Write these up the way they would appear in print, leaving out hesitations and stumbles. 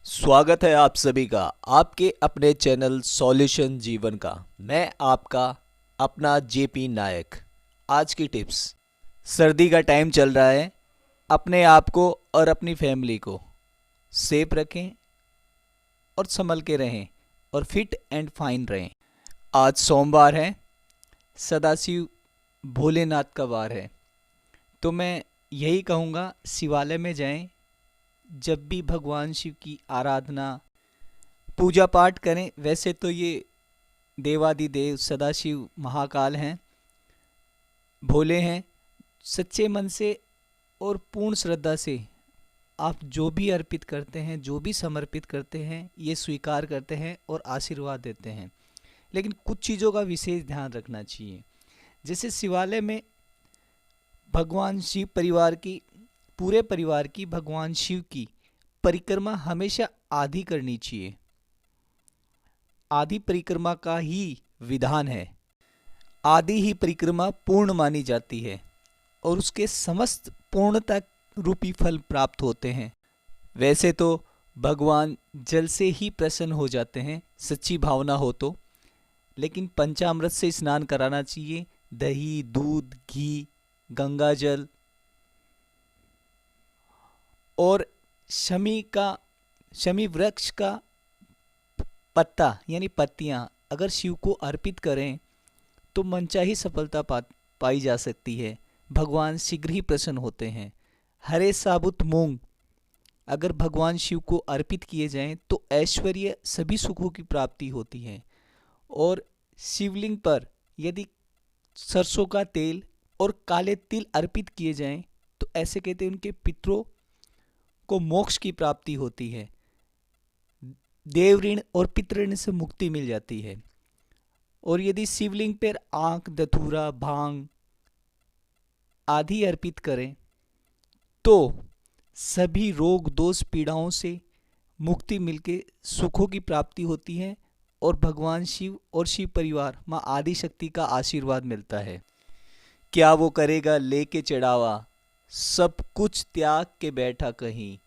स्वागत है आप सभी का आपके अपने चैनल सॉल्यूशन जीवन का। मैं आपका अपना जेपी नायक। आज की टिप्स। सर्दी का टाइम चल रहा है, अपने आप को और अपनी फैमिली को सेफ रखें और संभल के रहें और फिट एंड फाइन रहें। आज सोमवार है, सदाशिव भोलेनाथ का वार है, तो मैं यही कहूँगा शिवालय में जाएं। जब भी भगवान शिव की आराधना पूजा पाठ करें। वैसे तो ये देवादिदेव सदाशिव महाकाल हैं, भोले हैं। सच्चे मन से और पूर्ण श्रद्धा से आप जो भी अर्पित करते हैं, जो भी समर्पित करते हैं, ये स्वीकार करते हैं और आशीर्वाद देते हैं। लेकिन कुछ चीज़ों का विशेष ध्यान रखना चाहिए। जैसे शिवालय में भगवान शिव पूरे परिवार की भगवान शिव की परिक्रमा हमेशा आधी करनी चाहिए। आधी परिक्रमा का ही विधान है। आधी ही परिक्रमा पूर्ण मानी जाती है और उसके समस्त पूर्णता रूपी फल प्राप्त होते हैं। वैसे तो भगवान जल से ही प्रसन्न हो जाते हैं, सच्ची भावना हो तो। लेकिन पंचामृत से स्नान कराना चाहिए। दही, दूध, घी, गंगा जल और शमी वृक्ष का पत्ता यानी पत्तियां अगर शिव को अर्पित करें तो मनचाही सफलता पाई जा सकती है। भगवान शीघ्र ही प्रसन्न होते हैं। हरे साबुत मूंग अगर भगवान शिव को अर्पित किए जाएं तो ऐश्वर्य, सभी सुखों की प्राप्ति होती है। और शिवलिंग पर यदि सरसों का तेल और काले तिल अर्पित किए जाएं तो ऐसे कहते हैं उनके पितरों को मोक्ष की प्राप्ति होती है। देव ऋण और पितृ ऋण से मुक्ति मिल जाती है। और यदि शिवलिंग पर आंख, धतूरा, भांग आदि अर्पित करें तो सभी रोग, दोष, पीड़ाओं से मुक्ति मिलके सुखों की प्राप्ति होती है और भगवान शिव और शिव परिवार माँ आदि शक्ति का आशीर्वाद मिलता है। क्या वो करेगा लेके चढ़ावा, सब कुछ त्याग के बैठा कहीं।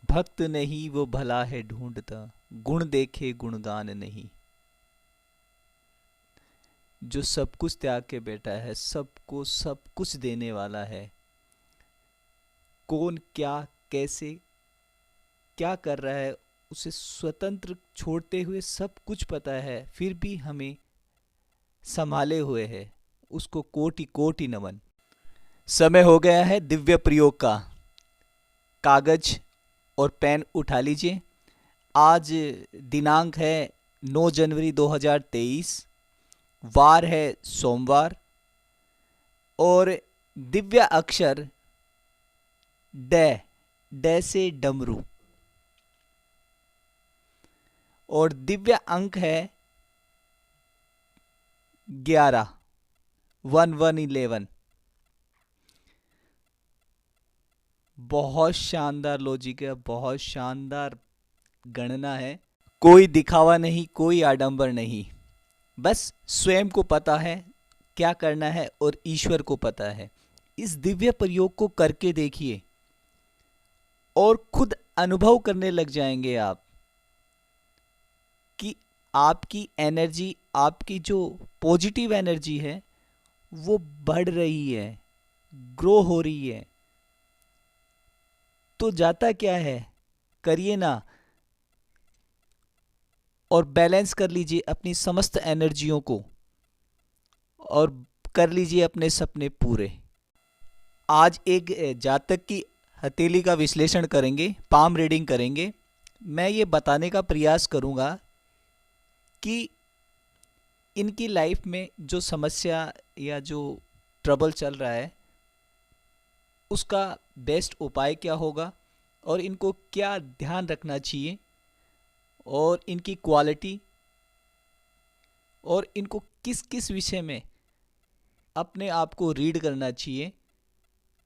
भक्त नहीं वो भला है ढूंढता, गुण देखे गुणगान नहीं। जो सब कुछ त्याग के बैठा है, सबको सब कुछ देने वाला है। कौन क्या कैसे क्या कर रहा है उसे स्वतंत्र छोड़ते हुए सब कुछ पता है, फिर भी हमें संभाले हुए है। उसको कोटि कोटि नमन। समय हो गया है दिव्य प्रयोग का। कागज और पेन उठा लीजिए। आज दिनांक है 9 जनवरी 2023। वार है सोमवार और दिव्य अक्षर डे से डमरू और दिव्य अंक है 11 1111। बहुत शानदार लॉजिक है, बहुत शानदार गणना है। कोई दिखावा नहीं, कोई आडंबर नहीं, बस स्वयं को पता है क्या करना है और ईश्वर को पता है। इस दिव्य प्रयोग को करके देखिए और खुद अनुभव करने लग जाएंगे आप कि आपकी एनर्जी, आपकी जो पॉजिटिव एनर्जी है वो बढ़ रही है, ग्रो हो रही है। तो जाता क्या है, करिए ना और बैलेंस कर लीजिए अपनी समस्त एनर्जियों को और कर लीजिए अपने सपने पूरे। आज एक जातक की हथेली का विश्लेषण करेंगे, पाम रीडिंग करेंगे। मैं ये बताने का प्रयास करूँगा कि इनकी लाइफ में जो समस्या या जो ट्रबल चल रहा है उसका बेस्ट उपाय क्या होगा और इनको क्या ध्यान रखना चाहिए और इनकी क्वालिटी और इनको किस किस विषय में अपने आप को रीड करना चाहिए,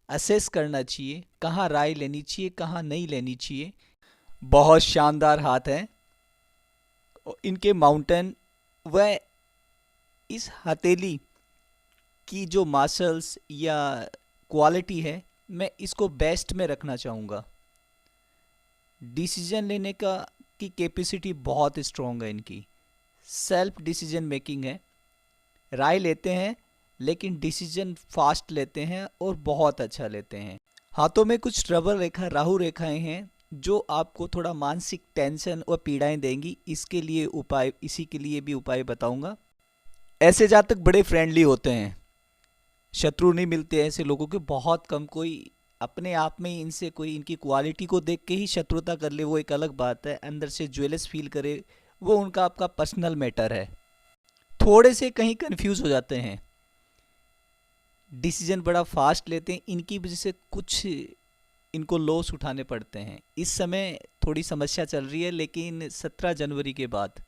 असेस करना चाहिए, कहाँ राय लेनी चाहिए, कहाँ नहीं लेनी चाहिए। बहुत शानदार हाथ है इनके माउंटेन व इस हथेली की जो मसल्स या क्वालिटी है मैं इसको बेस्ट में रखना चाहूँगा। डिसीजन लेने का की कैपेसिटी बहुत स्ट्रॉन्ग है इनकी, सेल्फ डिसीजन मेकिंग है, राय लेते हैं लेकिन डिसीजन फास्ट लेते हैं और बहुत अच्छा लेते हैं। हाथों में कुछ रबर रेखा राहु रेखाएं हैं जो आपको थोड़ा मानसिक टेंशन और पीड़ाएं देंगी। इसी के लिए भी उपाय बताऊंगा। ऐसे जातक बड़े फ्रेंडली होते हैं, शत्रु नहीं मिलते ऐसे लोगों के, बहुत कम। कोई अपने आप में इनसे कोई इनकी क्वालिटी को देख के ही शत्रुता कर ले वो एक अलग बात है, अंदर से ज्वेलस फील करे वो उनका आपका पर्सनल मैटर है। थोड़े से कहीं कंफ्यूज हो जाते हैं, डिसीजन बड़ा फास्ट लेते हैं, इनकी वजह से कुछ इनको लॉस उठाने पड़ते हैं। इस समय थोड़ी समस्या चल रही है, लेकिन 17 जनवरी के बाद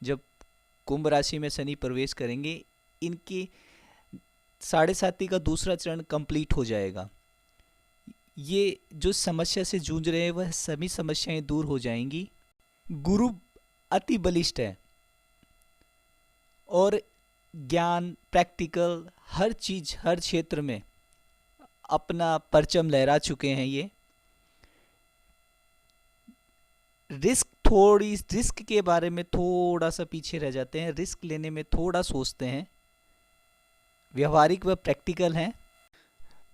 जब कुंभ राशि में शनि प्रवेश करेंगे, इनकी 7.5 का दूसरा चरण कंप्लीट हो जाएगा। ये जो समस्या से जूझ रहे हैं वह सभी समस्याएं दूर हो जाएंगी। गुरु अति बलिष्ठ है और ज्ञान, प्रैक्टिकल, हर चीज, हर क्षेत्र में अपना परचम लहरा चुके हैं। ये रिस्क के बारे में थोड़ा सा पीछे रह जाते हैं, रिस्क लेने में थोड़ा सोचते हैं, व्यवहारिक व प्रैक्टिकल हैं।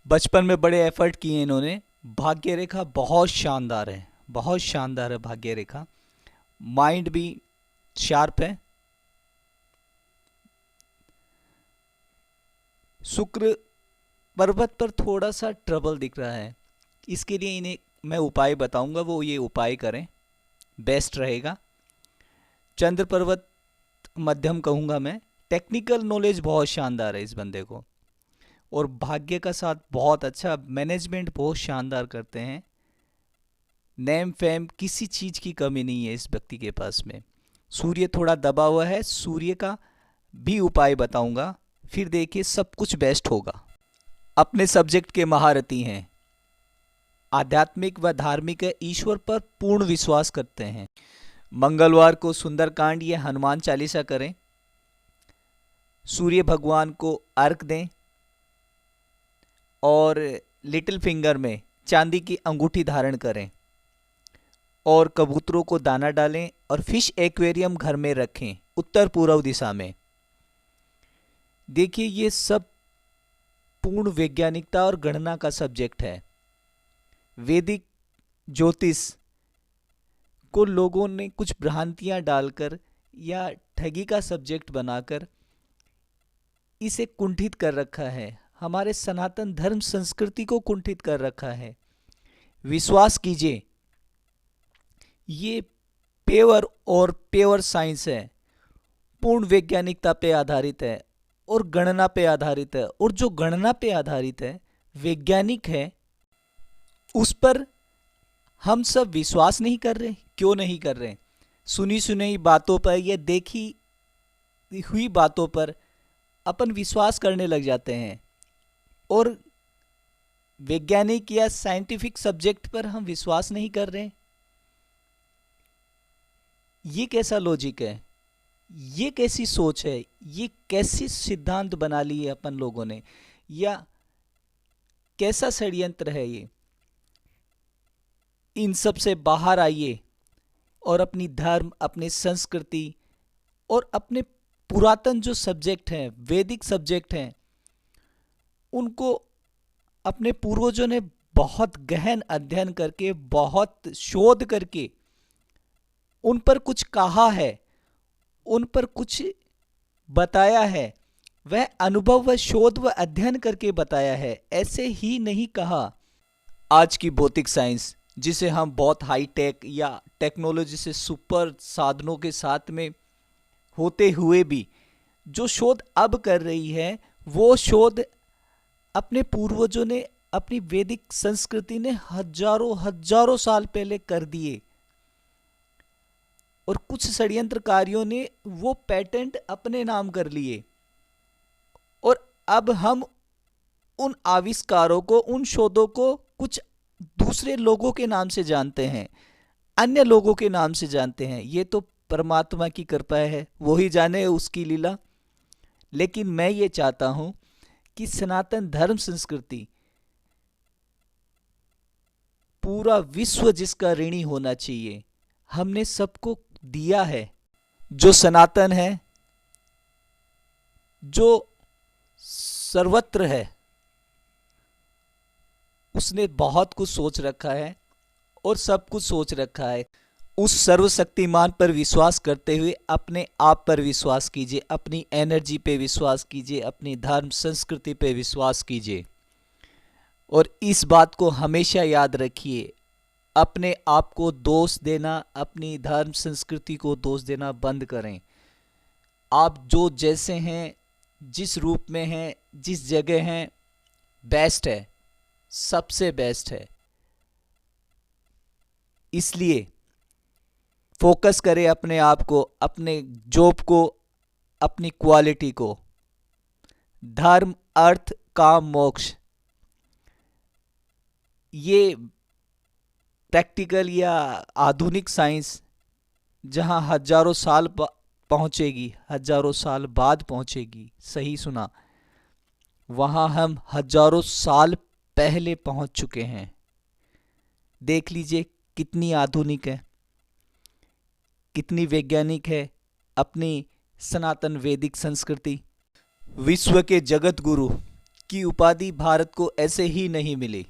बचपन में बड़े एफर्ट किए इन्होंने। भाग्य रेखा बहुत शानदार है, बहुत शानदार है भाग्य रेखा। माइंड भी शार्प है। शुक्र पर्वत पर थोड़ा सा ट्रबल दिख रहा है, इसके लिए इन्हें मैं उपाय बताऊंगा, वो ये उपाय करें, बेस्ट रहेगा। चंद्र पर्वत मध्यम कहूंगा मैं। टेक्निकल नॉलेज बहुत शानदार है इस बंदे को, और भाग्य का साथ बहुत अच्छा, मैनेजमेंट बहुत शानदार करते हैं। नेम फेम किसी चीज की कमी नहीं है इस व्यक्ति के पास में। सूर्य थोड़ा दबा हुआ है, सूर्य का भी उपाय बताऊंगा, फिर देखिए सब कुछ बेस्ट होगा। अपने सब्जेक्ट के महारथी हैं, आध्यात्मिक व धार्मिक ईश्वर पर पूर्ण विश्वास करते हैं। मंगलवार को सुंदरकांड या हनुमान चालीसा करें, सूर्य भगवान को अर्घ दें और लिटिल फिंगर में चांदी की अंगूठी धारण करें और कबूतरों को दाना डालें और फिश एक्वेरियम घर में रखें उत्तर पूर्व दिशा में। देखिए ये सब पूर्ण वैज्ञानिकता और गणना का सब्जेक्ट है। वैदिक ज्योतिष को लोगों ने कुछ भ्रांतियां डालकर या ठगी का सब्जेक्ट बनाकर इसे कुंठित कर रखा है, हमारे सनातन धर्म संस्कृति को कुंठित कर रखा है। विश्वास कीजिए ये प्योर साइंस है, पूर्ण वैज्ञानिकता पे आधारित है और गणना पे आधारित है। और जो गणना पे आधारित है, वैज्ञानिक है, उस पर हम सब विश्वास नहीं कर रहे। क्यों नहीं कर रहे? सुनी सुनी बातों पर या देखी हुई बातों पर अपन विश्वास करने लग जाते हैं और वैज्ञानिक या साइंटिफिक सब्जेक्ट पर हम विश्वास नहीं कर रहे। ये कैसा लॉजिक है? ये कैसी सोच है? ये कैसी सिद्धांत बना ली है अपन लोगों ने? या कैसा षड्यंत्र है ये? इन सब से बाहर आइए और अपनी धर्म, अपनी संस्कृति और अपने पुरातन जो सब्जेक्ट हैं, वैदिक सब्जेक्ट हैं, उनको अपने पूर्वजों ने बहुत गहन अध्ययन करके, बहुत शोध करके उन पर कुछ कहा है, उन पर कुछ बताया है। वह अनुभव व शोध व अध्ययन करके बताया है, ऐसे ही नहीं कहा। आज की भौतिक साइंस, जिसे हम बहुत हाई टेक या टेक्नोलॉजी से सुपर साधनों के साथ में होते हुए भी जो शोध अब कर रही है, वो शोध अपने पूर्वजों ने, अपनी वैदिक संस्कृति ने हजारों साल पहले कर दिए। और कुछ षड्यंत्रकारियों ने वो पेटेंट अपने नाम कर लिए और अब हम उन आविष्कारों को, उन शोधों को कुछ दूसरे लोगों के नाम से जानते हैं, अन्य लोगों के नाम से जानते हैं। ये तो परमात्मा की कृपा है, वो ही जाने उसकी लीला। लेकिन मैं ये चाहता हूं कि सनातन धर्म संस्कृति, पूरा विश्व जिसका ऋणी होना चाहिए, हमने सबको दिया है, जो सनातन है, जो सर्वत्र है। उसने बहुत कुछ सोच रखा है और सब कुछ सोच रखा है। उस सर्वशक्तिमान पर विश्वास करते हुए अपने आप पर विश्वास कीजिए, अपनी एनर्जी पे विश्वास कीजिए, अपनी धर्म संस्कृति पे विश्वास कीजिए। और इस बात को हमेशा याद रखिए, अपने आप को दोष देना, अपनी धर्म संस्कृति को दोष देना बंद करें। आप जो जैसे हैं, जिस रूप में हैं, जिस जगह हैं, बेस्ट है, सबसे बेस्ट है। इसलिए फोकस करें अपने आप को, अपने जॉब को, अपनी क्वालिटी को। धर्म, अर्थ, काम, मोक्ष, ये प्रैक्टिकल या आधुनिक साइंस जहां हजारों साल पहुंचेगी, हजारों साल बाद पहुंचेगी, सही सुना, वहां हम हजारों साल पहले पहुंच चुके हैं। देख लीजिए कितनी आधुनिक है, कितनी वैज्ञानिक है अपनी सनातन वैदिक संस्कृति। विश्व के जगत गुरु की उपाधि भारत को ऐसे ही नहीं मिली।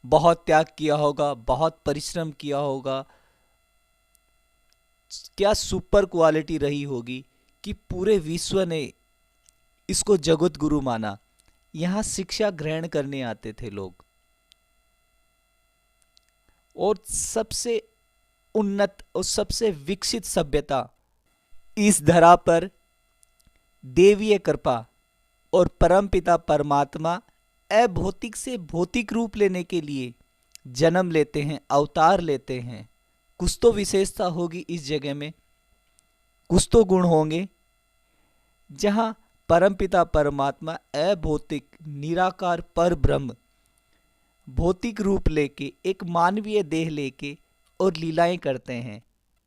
बहुत त्याग किया होगा, बहुत परिश्रम किया होगा, क्या सुपर क्वालिटी रही होगी कि पूरे विश्व ने इसको जगत गुरु माना। यहाँ शिक्षा ग्रहण करने आते थे लोग, और सबसे उन्नत और सबसे विकसित सभ्यता इस धरा पर देवीय कृपा और परमपिता परमात्मा अभौतिक से भौतिक रूप लेने के लिए जन्म लेते हैं, अवतार लेते हैं। कुछ तो विशेषता होगी इस जगह में, कुछ तो गुण होंगे। जहां परमपिता परमात्मा अभौतिक निराकार पर ब्रह्म भौतिक रूप लेके, एक मानवीय देह लेके और लीलाएं करते हैं,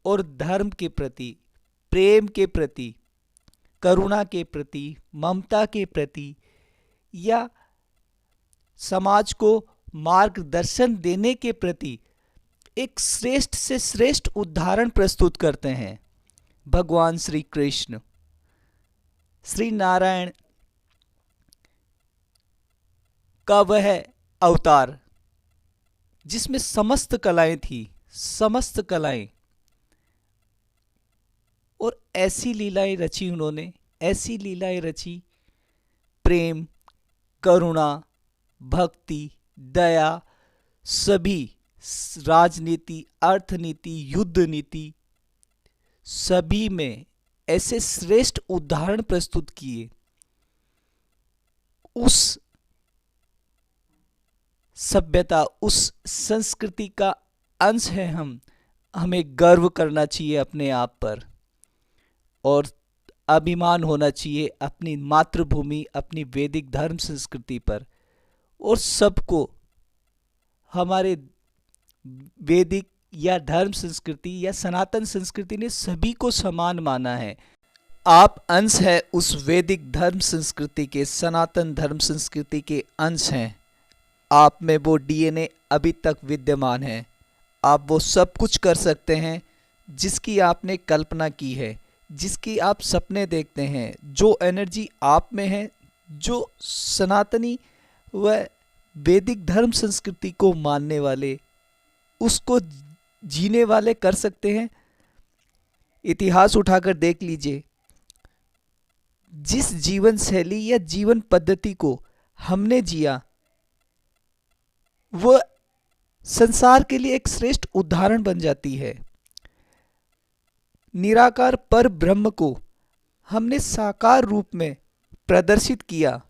और धर्म के प्रति, प्रेम के प्रति, करुणा के प्रति, ममता के प्रति, या समाज को मार्गदर्शन देने के प्रति एक श्रेष्ठ से श्रेष्ठ उदाहरण प्रस्तुत करते हैं। भगवान श्री कृष्ण, श्री नारायण का वह अवतार जिसमें समस्त कलाएं थी, समस्त कलाएं, और ऐसी लीलाएं रची उन्होंने, ऐसी लीलाएं रची, प्रेम, करुणा, भक्ति, दया, सभी, राजनीति, अर्थनीति, युद्ध नीति, सभी में ऐसे श्रेष्ठ उदाहरण प्रस्तुत किए। उस सभ्यता, उस संस्कृति का अंश है हम। हमें गर्व करना चाहिए अपने आप पर, और अभिमान होना चाहिए अपनी मातृभूमि, अपनी वैदिक धर्म संस्कृति पर। और सबको हमारे वैदिक या धर्म संस्कृति या सनातन संस्कृति ने सभी को समान माना है। आप अंश है उस वैदिक धर्म संस्कृति के, सनातन धर्म संस्कृति के अंश हैं। आप में वो डीएनए अभी तक विद्यमान है। आप वो सब कुछ कर सकते हैं जिसकी आपने कल्पना की है, जिसकी आप सपने देखते हैं। जो एनर्जी आप में है, जो सनातनी व वैदिक धर्म संस्कृति को मानने वाले, उसको जीने वाले कर सकते हैं। इतिहास उठाकर देख लीजिए, जिस जीवन शैली या जीवन पद्धति को हमने जिया, वह संसार के लिए एक श्रेष्ठ उदाहरण बन जाती है। निराकार पर ब्रह्म को हमने साकार रूप में प्रदर्शित किया।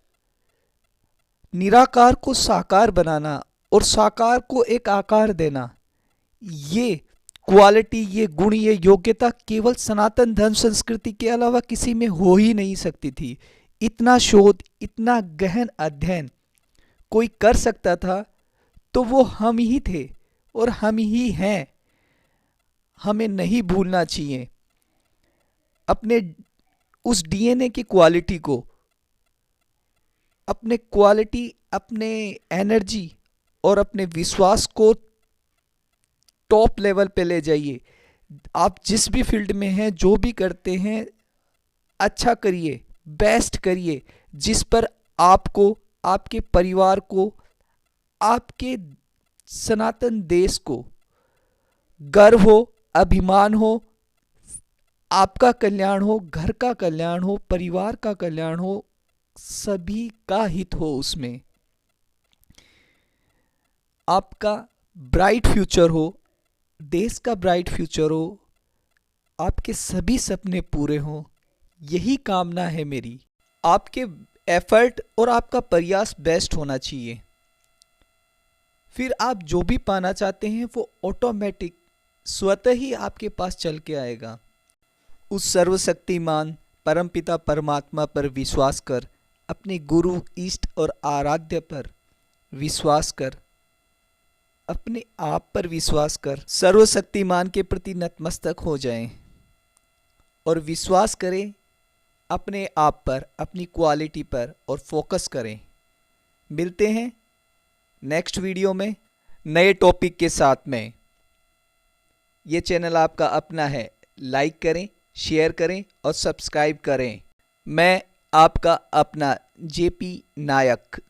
निराकार को साकार बनाना और साकार को एक आकार देना, ये क्वालिटी, ये गुण, ये योग्यता केवल सनातन धर्म संस्कृति के अलावा किसी में हो ही नहीं सकती थी। इतना शोध, इतना गहन अध्ययन कोई कर सकता था तो वो हम ही थे और हम ही हैं। हमें नहीं भूलना चाहिए अपने उस डीएनए की क्वालिटी को, अपने क्वालिटी, अपने एनर्जी और अपने विश्वास को टॉप लेवल पे ले जाइए। आप जिस भी फील्ड में हैं, जो भी करते हैं, अच्छा करिए, बेस्ट करिए, जिस पर आपको, आपके परिवार को, आपके सनातन देश को गर्व हो, अभिमान हो, आपका कल्याण हो, घर का कल्याण हो, परिवार का कल्याण हो, सभी का हित हो उसमें, आपका ब्राइट फ्यूचर हो, देश का ब्राइट फ्यूचर हो, आपके सभी सपने पूरे हों, यही कामना है मेरी। आपके एफर्ट और आपका प्रयास बेस्ट होना चाहिए, फिर आप जो भी पाना चाहते हैं वो ऑटोमेटिक स्वतः ही आपके पास चल के आएगा। उस सर्वशक्तिमान परमपिता परमात्मा पर विश्वास कर, अपने गुरु, इष्ट और आराध्य पर विश्वास कर, अपने आप पर विश्वास कर, सर्वशक्तिमान के प्रति नतमस्तक हो जाएं और विश्वास करें अपने आप पर, अपनी क्वालिटी पर, और फोकस करें। मिलते हैं नेक्स्ट वीडियो में नए टॉपिक के साथ में। ये चैनल आपका अपना है, लाइक करें, शेयर करें और सब्सक्राइब करें। मैं आपका अपना जेपी नायक।